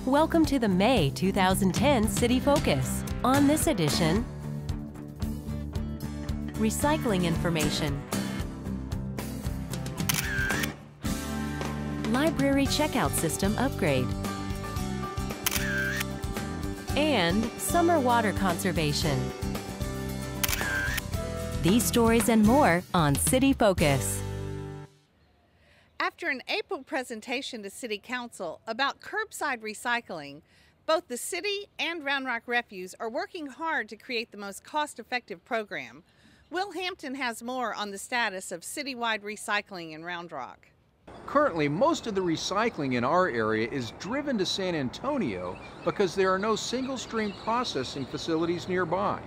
Welcome to the May 2010 City Focus. On this edition, recycling information, library checkout system upgrade, and summer water conservation. These stories and more on City Focus. After an April presentation to City Council about curbside recycling, both the city and Round Rock Refuse are working hard to create the most cost-effective program. Will Hampton has more on the status of citywide recycling in Round Rock. Currently, most of the recycling in our area is driven to San Antonio because there are no single-stream processing facilities nearby.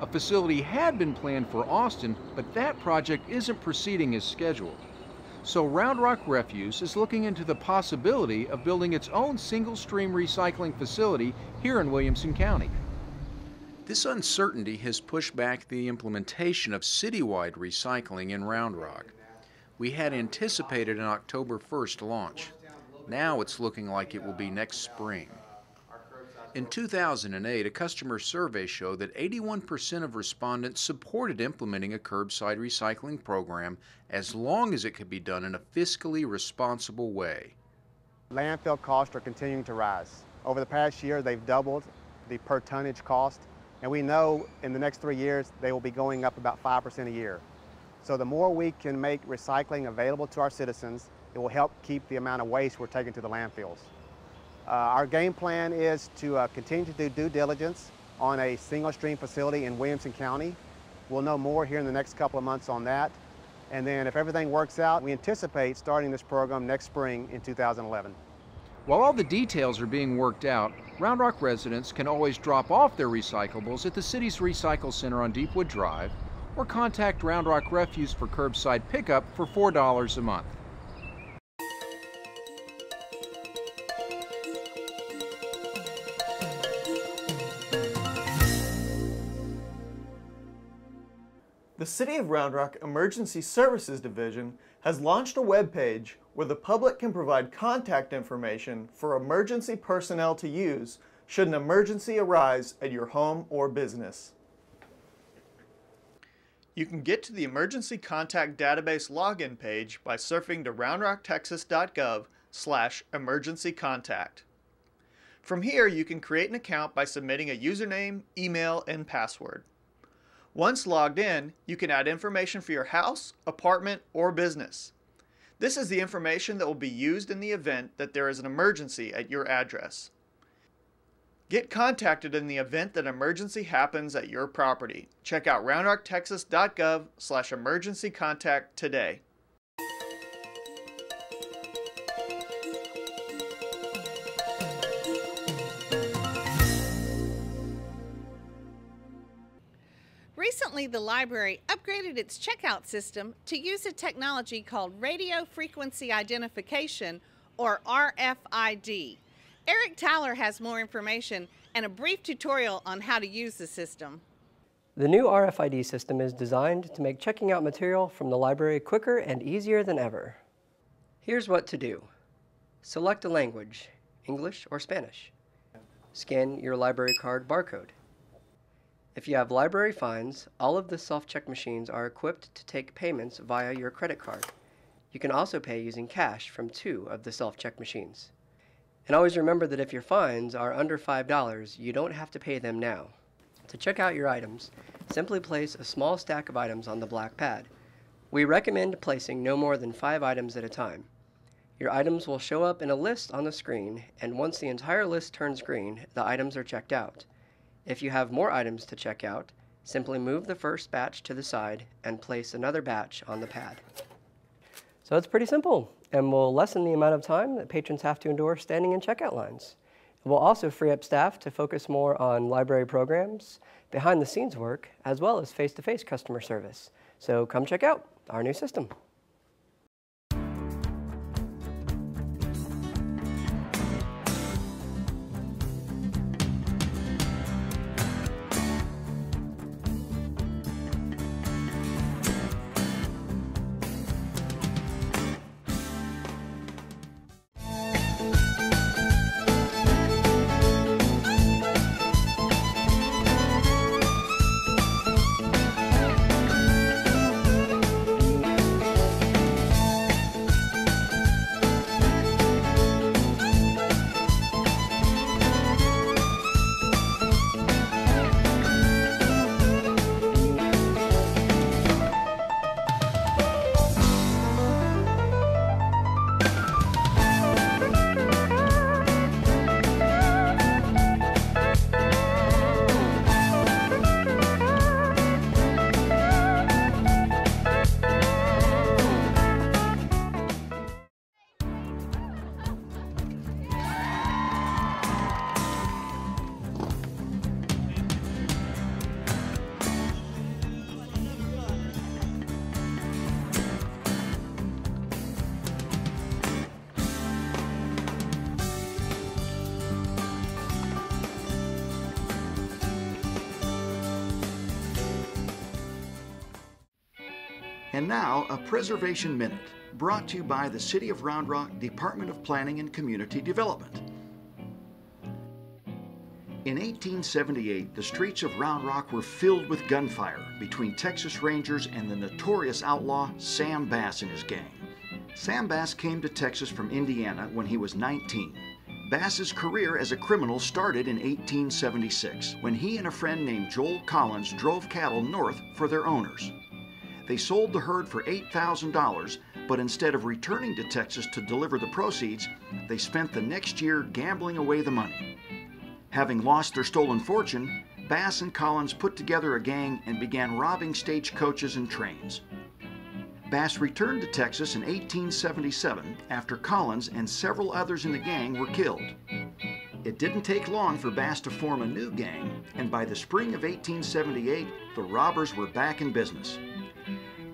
A facility had been planned for Austin, but that project isn't proceeding as scheduled. So Round Rock Refuse is looking into the possibility of building its own single-stream recycling facility here in Williamson County. This uncertainty has pushed back the implementation of citywide recycling in Round Rock. We had anticipated an October 1st launch. Now it's looking like it will be next spring. In 2008, a customer survey showed that 81% of respondents supported implementing a curbside recycling program as long as it could be done in a fiscally responsible way. Landfill costs are continuing to rise. Over the past year, they've doubled the per tonnage cost, and we know in the next 3 years they will be going up about 5% a year. So the more we can make recycling available to our citizens, it will help keep the amount of waste we're taking to the landfills. Our game plan is to continue to do due diligence on a single stream facility in Williamson County. We'll know more here in the next couple of months on that. And then if everything works out, we anticipate starting this program next spring in 2011. While all the details are being worked out, Round Rock residents can always drop off their recyclables at the city's Recycle Center on Deepwood Drive or contact Round Rock Refuse for curbside pickup for $4 a month. The City of Round Rock Emergency Services Division has launched a webpage where the public can provide contact information for emergency personnel to use should an emergency arise at your home or business. You can get to the Emergency Contact Database login page by surfing to roundrocktexas.gov/emergencycontact. From here, you can create an account by submitting a username, email, and password. Once logged in, you can add information for your house, apartment, or business. This is the information that will be used in the event that there is an emergency at your address. Get contacted in the event that an emergency happens at your property. Check out roundrocktexas.gov/emergencycontact today. Recently, the library upgraded its checkout system to use a technology called Radio Frequency Identification, or RFID. Eric Tyler has more information and a brief tutorial on how to use the system. The new RFID system is designed to make checking out material from the library quicker and easier than ever. Here's what to do. Select a language, English or Spanish. Scan your library card barcode. If you have library fines, all of the self-check machines are equipped to take payments via your credit card. You can also pay using cash from 2 of the self-check machines. And always remember that if your fines are under $5, you don't have to pay them now. To check out your items, simply place a small stack of items on the black pad. We recommend placing no more than 5 items at a time. Your items will show up in a list on the screen, and once the entire list turns green, the items are checked out. If you have more items to check out, simply move the first batch to the side and place another batch on the pad. So it's pretty simple and will lessen the amount of time that patrons have to endure standing in checkout lines. It will also free up staff to focus more on library programs, behind-the-scenes work, as well as face-to-face customer service. So come check out our new system. And now, a Preservation Minute, brought to you by the City of Round Rock Department of Planning and Community Development. In 1878, the streets of Round Rock were filled with gunfire between Texas Rangers and the notorious outlaw Sam Bass and his gang. Sam Bass came to Texas from Indiana when he was 19. Bass's career as a criminal started in 1876, when he and a friend named Joel Collins drove cattle north for their owners. They sold the herd for $8,000, but instead of returning to Texas to deliver the proceeds, they spent the next year gambling away the money. Having lost their stolen fortune, Bass and Collins put together a gang and began robbing stagecoaches and trains. Bass returned to Texas in 1877 after Collins and several others in the gang were killed. It didn't take long for Bass to form a new gang, and by the spring of 1878, the robbers were back in business.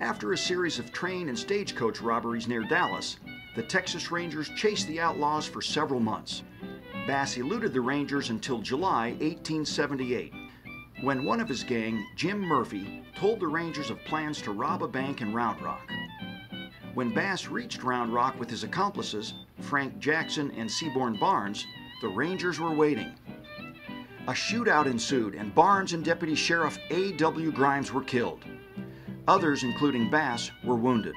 After a series of train and stagecoach robberies near Dallas, the Texas Rangers chased the outlaws for several months. Bass eluded the Rangers until July 1878, when one of his gang, Jim Murphy, told the Rangers of plans to rob a bank in Round Rock. When Bass reached Round Rock with his accomplices, Frank Jackson and Seaborn Barnes, the Rangers were waiting. A shootout ensued, and Barnes and Deputy Sheriff A.W. Grimes were killed. Others, including Bass, were wounded.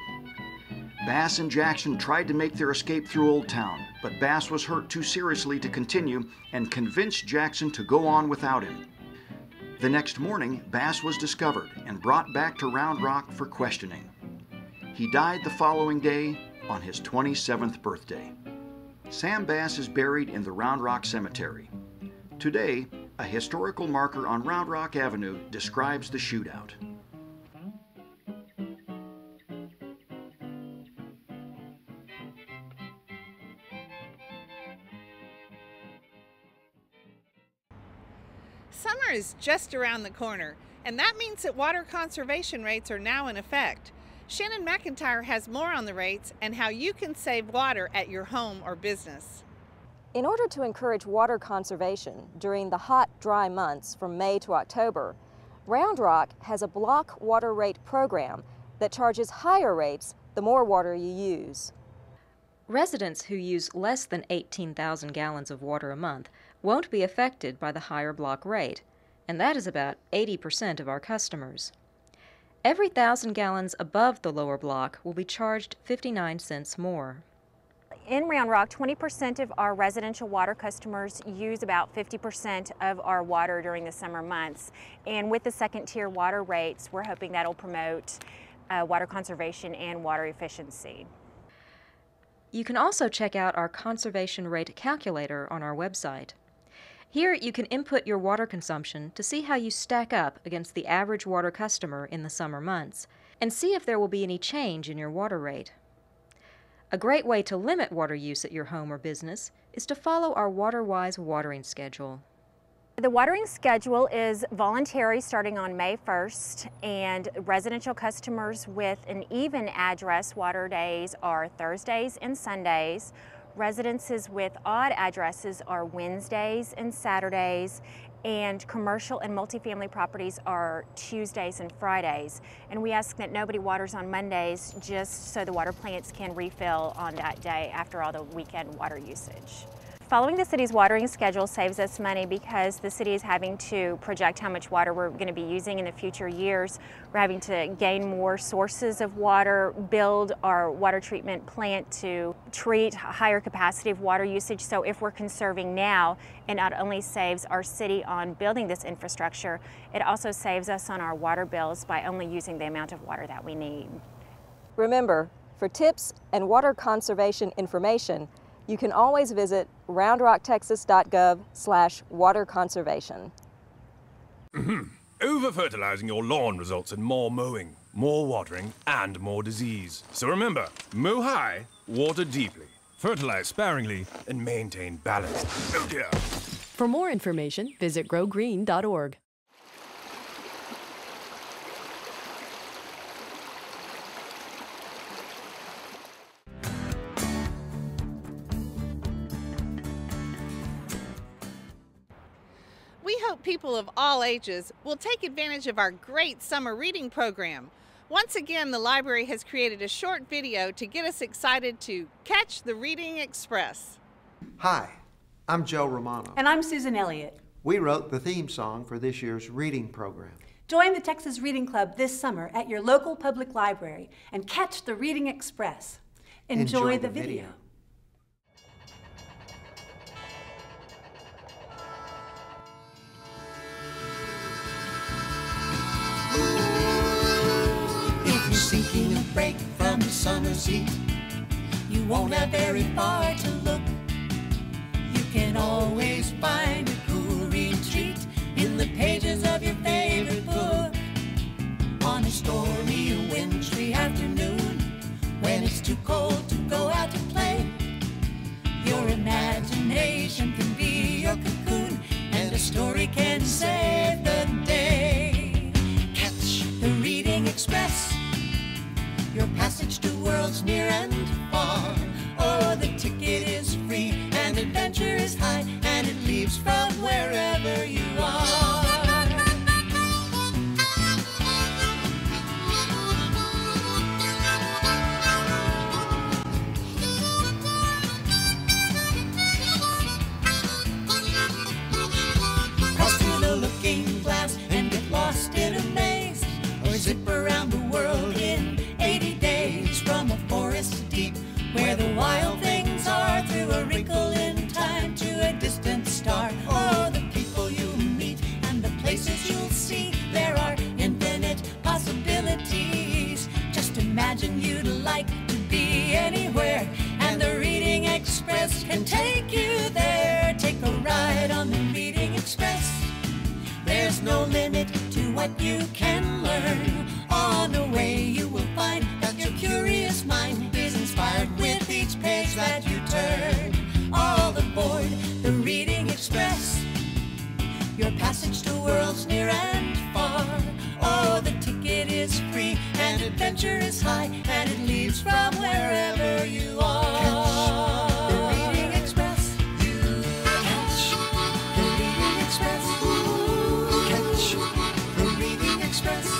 Bass and Jackson tried to make their escape through Old Town, but Bass was hurt too seriously to continue and convinced Jackson to go on without him. The next morning, Bass was discovered and brought back to Round Rock for questioning. He died the following day on his 27th birthday. Sam Bass is buried in the Round Rock Cemetery. Today, a historical marker on Round Rock Avenue describes the shootout. Summer is just around the corner, and that means that water conservation rates are now in effect. Shannon McIntyre has more on the rates and how you can save water at your home or business. In order to encourage water conservation during the hot, dry months from May to October, Round Rock has a block water rate program that charges higher rates the more water you use. Residents who use less than 18,000 gallons of water a month won't be affected by the higher block rate, and that is about 80% of our customers. Every 1,000 gallons above the lower block will be charged 59 cents more. In Round Rock, 20% of our residential water customers use about 50% of our water during the summer months. And with the second tier water rates, we're hoping that'll promote water conservation and water efficiency. You can also check out our conservation rate calculator on our website. Here you can input your water consumption to see how you stack up against the average water customer in the summer months, and see if there will be any change in your water rate. A great way to limit water use at your home or business is to follow our WaterWise watering schedule. The watering schedule is voluntary starting on May 1st, and residential customers with an even address water days are Thursdays and Sundays. Residences with odd addresses are Wednesdays and Saturdays, and commercial and multifamily properties are Tuesdays and Fridays. And we ask that nobody waters on Mondays just so the water plants can refill on that day after all the weekend water usage. Following the city's watering schedule saves us money because the city is having to project how much water we're going to be using in the future years. We're having to gain more sources of water, build our water treatment plant to treat higher capacity of water usage. So if we're conserving now, it not only saves our city on building this infrastructure, it also saves us on our water bills by only using the amount of water that we need. Remember, for tips and water conservation information, you can always visit roundrocktexas.gov/waterconservation. Over-fertilizing your lawn results in more mowing, more watering, and more disease. So remember, mow high, water deeply, fertilize sparingly, and maintain balance. Oh dear. For more information, visit growgreen.org. We hope people of all ages will take advantage of our great summer reading program. Once again, the library has created a short video to get us excited to catch the Reading Express. Hi, I'm Joe Romano. And I'm Susan Elliott. We wrote the theme song for this year's reading program. Join the Texas Reading Club this summer at your local public library and catch the Reading Express. Enjoy the video. If you're seeking a break from the summer's heat, you won't have very far to look. You can always find a cool retreat in the pages of your favorite book. On a stormy or wintry afternoon, when it's too cold to go out to play, your imagination can be your cocoon, and a story can save the day. Catch the Reading Express, your passage to worlds near and far. Oh, the ticket is free and adventure is high, and it leaves from wherever you are. Cross through the looking glass and get lost in a maze, or zip around the world in 80 days. From a forest deep where the wild things are, through a wrinkle in time to a distant star. Oh, the people you'll meet and the places you'll see, there are infinite possibilities. Just imagine you'd like to be anywhere, and the Reading Express can take you there. Take a ride on the Reading Express. There's no limit to what you can learn. On the way you will find that your curious mind is inspired with each page that you turn. All aboard the Reading Express, your passage to worlds near and far. Oh, the ticket is free and adventure is high, and it leaves from wherever you are. Catch the Reading Express. Catch the Reading Express. Catch the Reading Express.